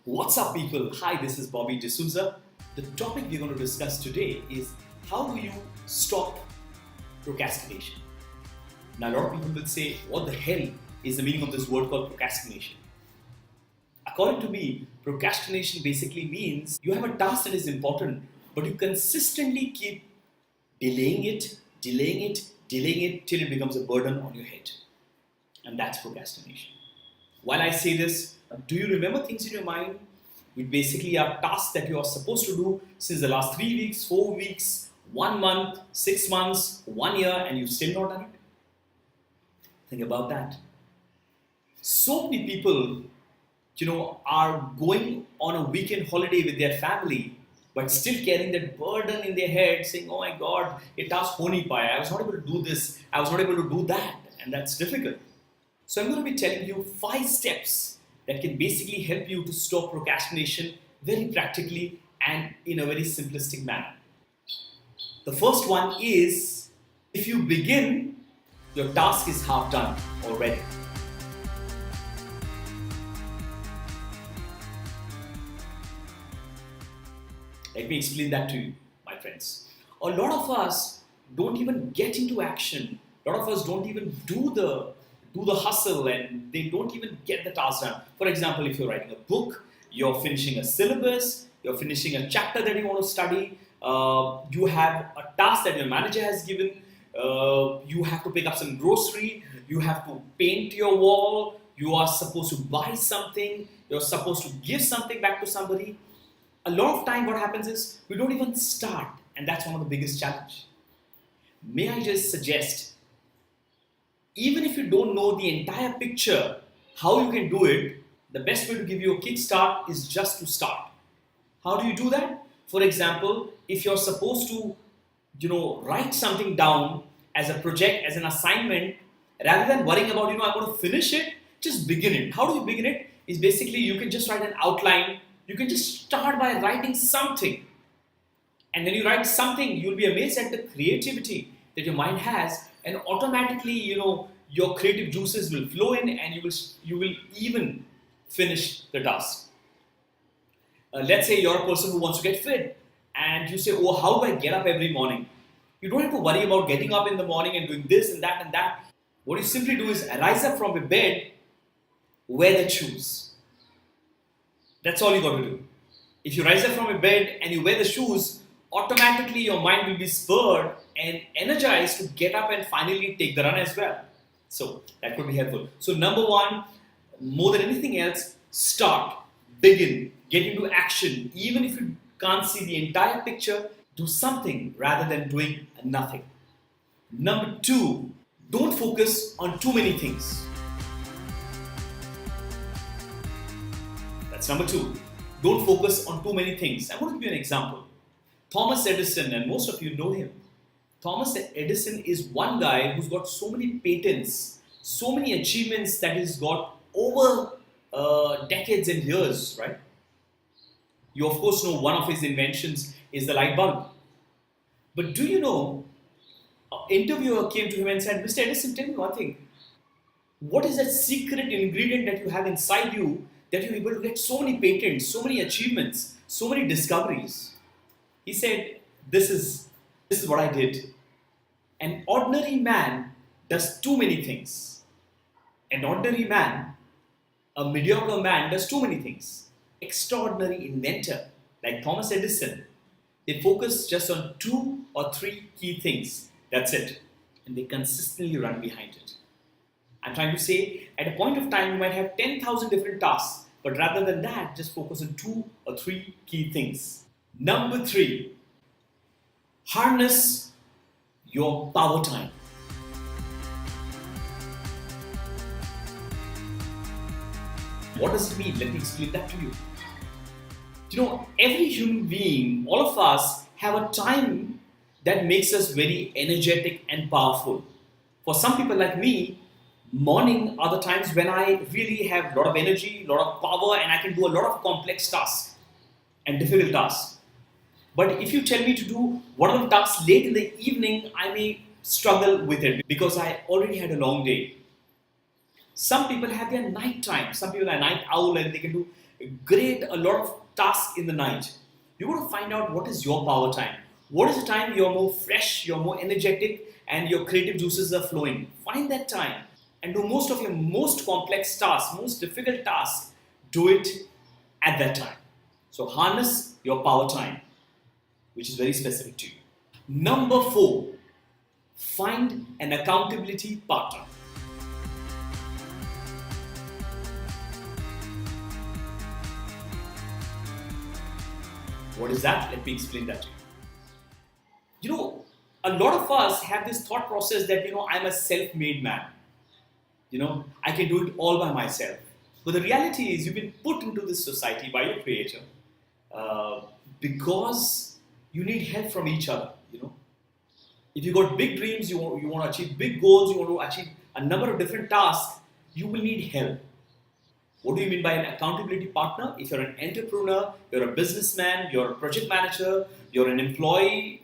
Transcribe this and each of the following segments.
What's up, people? Hi, this is Bobby Dsouza. The topic we're going to discuss today is how do you stop procrastination? Now, a lot of people will say, what the hell is the meaning of this word called procrastination? According to me, procrastination basically means you have a task that is important, but you consistently keep delaying it till it becomes a burden on your head. And that's procrastination. While I say this, do you remember things in your mind which basically are tasks that you are supposed to do since the last 3 weeks, 4 weeks, 1 month, 6 months, 1 year, and you've still not done it? Think about that. So many people, are going on a weekend holiday with their family, but still carrying that burden in their head, saying, "Oh my God, it task honi paya. I was not able to do this. I was not able to do that," and that's difficult. So I'm going to be telling you 5 steps that can basically help you to stop procrastination very practically and in a very simplistic manner. The first one is, if you begin, your task is half done already. Let me explain that to you, my friends. A lot of us don't even get into action. A lot of us don't even do the hustle, and they don't even get the task done. For example, if you're writing a book, you're finishing a syllabus, you're finishing a chapter that you want to study, you have a task that your manager has given, you have to pick up some grocery, you have to paint your wall, you are supposed to buy something, you're supposed to give something back to somebody. A lot of time what happens is we don't even start, and that's one of the biggest challenges. May I just suggest, even if you don't know the entire picture, how you can do it, the best way to give you a kickstart is just to start. How do you do that? For example, if you're supposed to, write something down as a project, as an assignment, rather than worrying about, I'm going to finish it, just begin it. How do you begin it? Is basically you can just write an outline. You can just start by writing something. And when you write something, you'll be amazed at the creativity that your mind has, and automatically, your creative juices will flow in, and you will even finish the task. Let's say you're a person who wants to get fit, and you say, "Oh, how do I get up every morning?" You don't have to worry about getting up in the morning and doing this and that and that. What you simply do is rise up from your bed, wear the shoes. That's all you got to do. If you rise up from your bed and you wear the shoes, automatically your mind will be spurred and energized to get up and finally take the run as well. So that could be helpful. So number 1, more than anything else, start, begin, get into action. Even if you can't see the entire picture, do something rather than doing nothing. Number 2, don't focus on too many things. That's number 2. Don't focus on too many things. I'm going to give you an example. Thomas Edison, and most of you know him. Thomas Edison is one guy who's got so many patents, so many achievements that he's got over decades and years, right? You of course know one of his inventions is the light bulb. But do you know, an interviewer came to him and said, "Mr. Edison, tell me one thing. What is that secret ingredient that you have inside you that you're able to get so many patents, so many achievements, so many discoveries?" He said, this is what I did. An ordinary man does too many things. An ordinary man, a mediocre man, does too many things. Extraordinary inventor like Thomas Edison, they focus just on 2 or 3 key things. That's it. And they consistently run behind it. I'm trying to say, at a point of time, you might have 10,000 different tasks, but rather than that, just focus on 2 or 3 key things. Number 3, harness your power time. What does it mean? Let me explain that to you. Every human being, all of us, have a time that makes us very energetic and powerful. For some people like me, morning are the times when I really have a lot of energy, a lot of power, and I can do a lot of complex tasks and difficult tasks. But if you tell me to do one of the tasks late in the evening, I may struggle with it because I already had a long day. Some people have their night time. Some people are night owl and they can do create a lot of tasks in the night. You got to find out what is your power time. What is the time you're more fresh, you're more energetic, and your creative juices are flowing. Find that time and do most of your most complex tasks, most difficult tasks. Do it at that time. So harness your power time, which is very specific to you. Number 4, find an accountability partner. What is that? Let me explain that to you. You know, a lot of us have this thought process that, I'm a self-made man. I can do it all by myself. But the reality is you've been put into this society by your creator because you need help from each other. If you got big dreams, you want to achieve big goals, you want to achieve a number of different tasks, you will need help. What do you mean by an accountability partner? If you're an entrepreneur, you're a businessman, you're a project manager, you're an employee,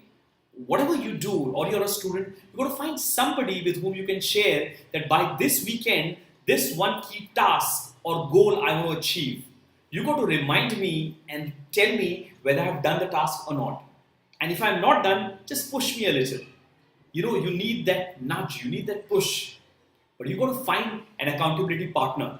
whatever you do, or you're a student, you've got to find somebody with whom you can share that by this weekend, this one key task or goal I want to achieve. You got to remind me and tell me whether I've done the task or not. And if I'm not done, just push me a little. You need that nudge, you need that push. But you got to find an accountability partner.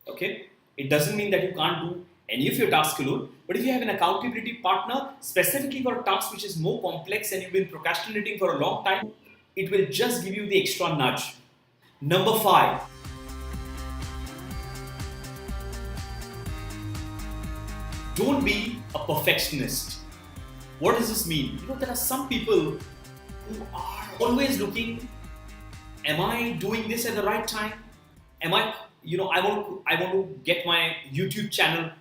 Okay? It doesn't mean that you can't do any of your tasks alone, but if you have an accountability partner specifically for a task which is more complex and you've been procrastinating for a long time, it will just give you the extra nudge. Number 5. Don't be a perfectionist. What does this mean? There are some people who are always looking, am I doing this at the right time? I want to get my YouTube channel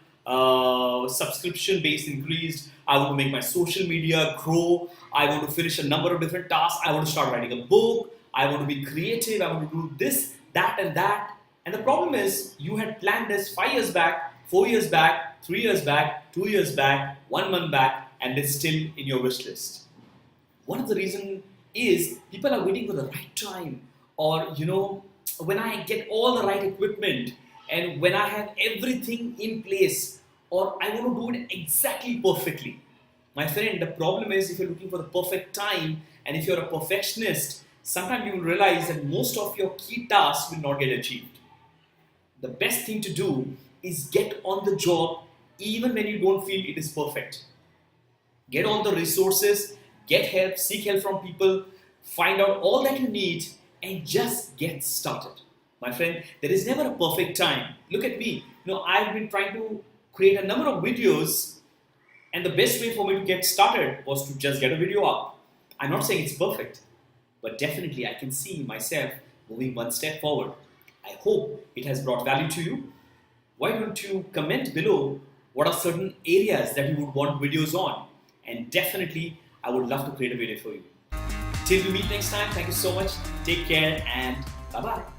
subscription base increased. I want to make my social media grow. I want to finish a number of different tasks. I want to start writing a book. I want to be creative. I want to do this, that, and that. And the problem is, you had planned this 5 years back, 4 years back, 3 years back, 2 years back, 1 month back, and it's still in your wish list. One of the reasons is people are waiting for the right time, or when I get all the right equipment and when I have everything in place, or I want to do it exactly perfectly. My friend, the problem is if you're looking for the perfect time and if you're a perfectionist, sometimes you will realize that most of your key tasks will not get achieved. The best thing to do is get on the job even when you don't feel it is perfect. Get all the resources, get help, seek help from people, find out all that you need, and just get started. My friend, there is never a perfect time. Look at me. I've been trying to create a number of videos, and the best way for me to get started was to just get a video up. I'm not saying it's perfect, but definitely I can see myself moving one step forward. I hope it has brought value to you. Why don't you comment below what are certain areas that you would want videos on? And definitely, I would love to create a video for you. Till we meet next time, thank you so much. Take care and bye-bye.